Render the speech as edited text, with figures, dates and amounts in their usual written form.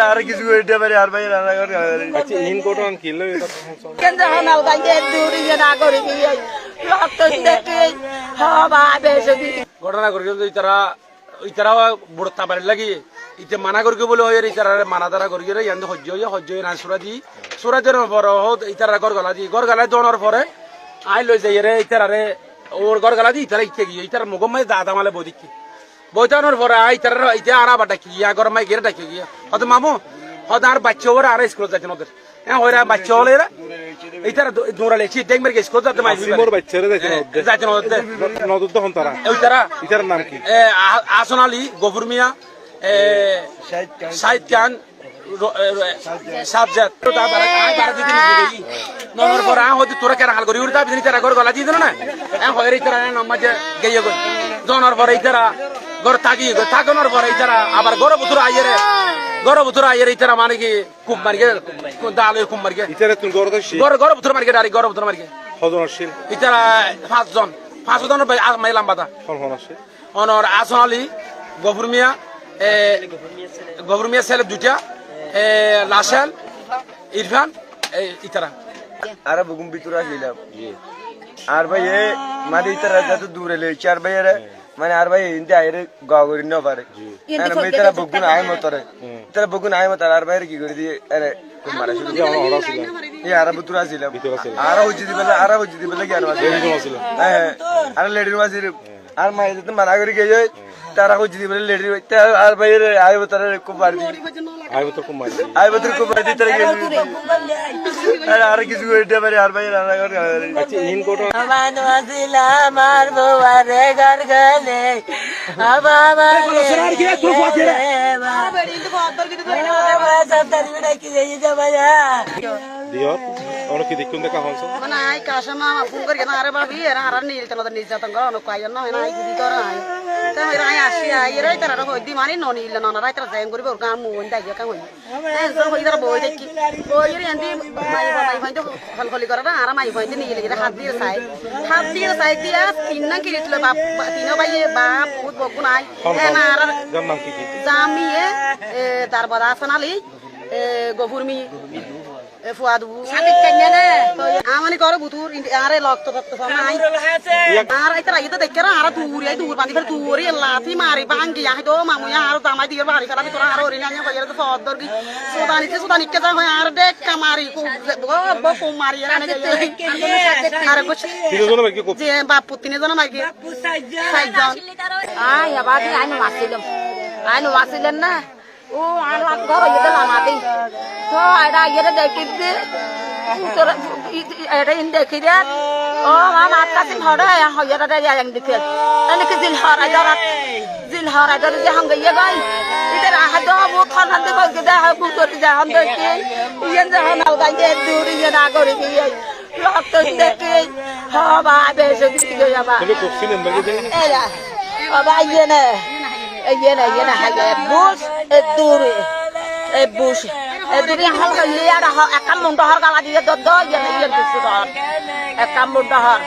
আর কিছু এটা পারে আর ভাই রান্না করে আচ্ছা ইন কোটন কিলো এটা কেন জানাল গাইতে দূরি না করে কি রক্ত দেখে হবা বেশি ঘটনা করে ইতারা বুড়তা বাড়ি লাগি ইতে মানা করি বলে হয় ইতারা মানা দ্বারা করি ইয়ান হজ্জ না সুরা দেওয়ার পর ইতারা ঘর গালা দেওয়ার পরে আই লই যাই রে ইতারে ওর ঘর গালা দি ইতারা ইতে গিয়ে ইতার মুখ মাই দাদা মালে বদিকি বইতানোর পরে ইতার ইতে আরা বাটা কি ইয়া ঘর মাই গেরে ডাকি গিয়া হয়তো মামু হয়তো আর বাচ্চা ওরা আর স্কুল যাচ্ছে ওদের হ্যাঁ ওরা বাচ্চা হলে ইতারা দৌড়ালে দেখ মেরে স্কুল যাতে মাই মোর বাচ্চারা যাচ্ছে ওদের নদর তখন তারা ইতার নাম কি আসন আলী গফুর মিয়া শাহিদ খান সাবজাত নমর পর হয়তো তোরা কেরা হাল করি উড়তা বিদিন তারা ঘর গলা দিয়ে দিল না হয় তারা নমাজে গিয়ে গেল জনার পরে তারা ঘর থাকি থাকানোর পরে তারা আবার গরবুতুর আইয়ের তারা মানে কি খুব মারিকে দালে খুব মারিকে গরবুতুর মারিকে ডারি গরবুতুর মারিকে ইতারা 5 জন মাইলাম বাদা অনর আসন আলী গফুর মিয়া সেলেব দুটা লাশেল ইরফান ইতারা আর বুকুম ভিতরে আসিলাম আর ভাই এ মানে ইতারা যত দূরে লইছে আর ভাই মানে আর ভাই ইনতে আইরে গাগরি ন পারে আর ভাই তারা বগুন আই মতরে তারা বগুন আই মতর আর ভাই কি করে দিয়ে আরে মারা শুরু দিয়ে ওরা ছিল এই আর ভিতরে আসিলাম আর হইছি দিবেলা কি আর আসিল হ্যাঁ আর লেডির মাসির আর মাই তো মানা করি গেছে তারা হইছি দিবেলা লেডির আর ভাই আই মতরে খুব মার দি আই মতর খুব মার দি তারা আর কিছু এটা পারে আর ভাই রান্না করে আচ্ছা ইন কোটন মানওয়াজিলা মার বউরে ঘর গলে বাবা সোনার কি তুই ফাকে রে বেড়ি তো অদর কি তুই বাবা সব তারি বেড়া কি যাই যা ভাইয়া দিও और কি দেখুন দেখা হচ্ছে মানে আই কাশমা ফোন করি না আরে বাবি এরা আর নীল তলা নিজ যাতন গো ন কাই না না আই দিদি তোরা আই তা হেরা আই আসি আই রে তারা হই দি মানি ন নীল না রাই তারা জেং করিব গাম মুন দাই কা হই এই সব হই তারা বই দেখি বই রে আন্দি মাই ভাই তো ফলফলি করে না আর মাই ভাই দি নীল গিরা হাত দিয়ে সাই দিয়া তিননা কিরিতলে বাপ তিন ভাই বাপ বহুত বকুন আই না আর জাম কি জামিয়ে তারপর আসনালি গফুরমি ফুয়াদু সাদিক কেনে রে আমানি করে বুতুর আরে লক্ত সমাই আর আইতা আইতা দেখরা আর দূর বাঁধি ফের দূরে লাথি মারি ভাঙ্গি আই তো মামুয়া আর দামাই দিয়ে বাড়ি ফেলা ভিতর আর ওরি নাnya কইরা তো ফদর কি সুদানি কে যা হয় আর দেখ কামারি কো মারি আর কুছ তিনজন মাইকে কো যে বাপু তিনজন মাইকে বাপু সাইজন আই আবাদি আইনো মাসিলেন না ও আর ঘর হইতে লামাতি তো আইরা ইরে দেখিতে তোর এটা ইন দেখিরা ও মা মাতাসিন হড়া হইরা রে yang dikit ana ke zil hara dar je hang ye gai iter ahado bu khanan de ba gida ha bu tor ja han de ki yen ja han al gai de duri je na kori ki rokto দেখে হবা বেশি কি গয়া বা তুমি কোছিলেন বলি দেন এরা বাবা ইয়েনে হাগে বুশ দূরে বুশ দূরে হালকা লিয়া একাম মুন্ড হর গালা দিয়ে দদ ইয়েনে কিছু হর একাম মুন্ড হর